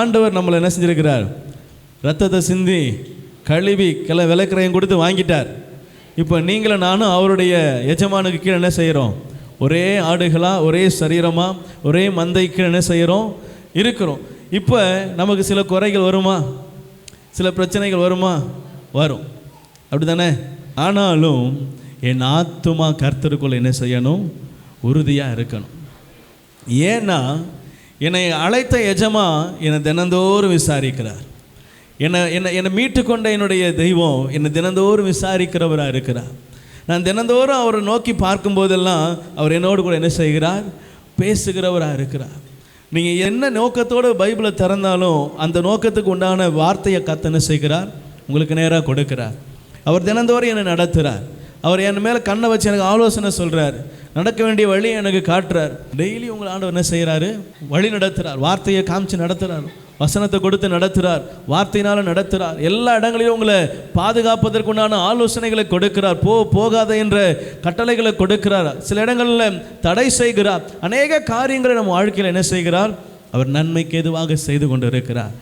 ஆண்டவர் நம்மளை என்ன செஞ்சிருக்கிறார்? ரத்தத்தை சிந்தி கழுவி விலைக்கிரயம் கொடுத்து வாங்கிட்டார். இப்போ நீங்களும் நானும் அவருடைய எஜமானுக்கு கீழே என்ன செய்கிறோம்? ஒரே ஆடுகளாக, ஒரே சரீரமாக, ஒரே மந்தைக்கு என்ன செய்கிறோம்? இருக்கிறோம். இப்போ நமக்கு சில குறைகள் வருமா? சில பிரச்சனைகள் வருமா? வரும், அப்படி தானே? ஆனாலும் என் ஆத்துமா கர்த்தருக்குள்ள என்ன செய்யணும்? உறுதியாக இருக்கணும். ஏன்னா என்னை அழைத்த எஜமா என்னை தினந்தோறும் விசாரிக்கிறார். என்னை மீட்டு கொண்ட என்னுடைய தெய்வம் என்னை தினந்தோறும் விசாரிக்கிறவராக இருக்கிறார். நான் தினந்தோறும் அவரை நோக்கி பார்க்கும்போதெல்லாம் அவர் என்னோடு கூட என்ன செய்கிறார்? பேசுகிறவராக இருக்கிறார். நீங்கள் என்ன நோக்கத்தோடு பைபிளை திறந்தாலும் அந்த நோக்கத்துக்கு உண்டான வார்த்தையை கர்த்தர் என்ன செய்கிறார்? உங்களுக்கு நேராக கொடுக்கிறார். அவர் தினந்தோறும் என்னை நடத்துகிறார். அவர் என் மேலே கண்ணை வச்சு எனக்கு ஆலோசனை சொல்கிறார். நடக்க வேண்டிய வழியை எனக்கு காட்டுறார். டெய்லி உங்களை ஆண்டவர் என்ன செய்கிறாரு? வழி நடத்துகிறார். வார்த்தையை காமிச்சு நடத்துகிறார். வசனத்தை கொடுத்து நடத்துகிறார். வார்த்தையினால் நடத்துகிறார். எல்லா இடங்களிலும் உங்களை பாதுகாப்பதற்குண்டான ஆலோசனைகளை கொடுக்கிறார். போகாத என்ற கட்டளைகளை கொடுக்கிறார். சில இடங்களில் தடை செய்கிறார். அநேக காரியங்களை நம்ம வாழ்க்கையில் என்ன செய்கிறார்? அவர் நன்மைக்கு எதுவாக செய்து கொண்டு இருக்கிறார்.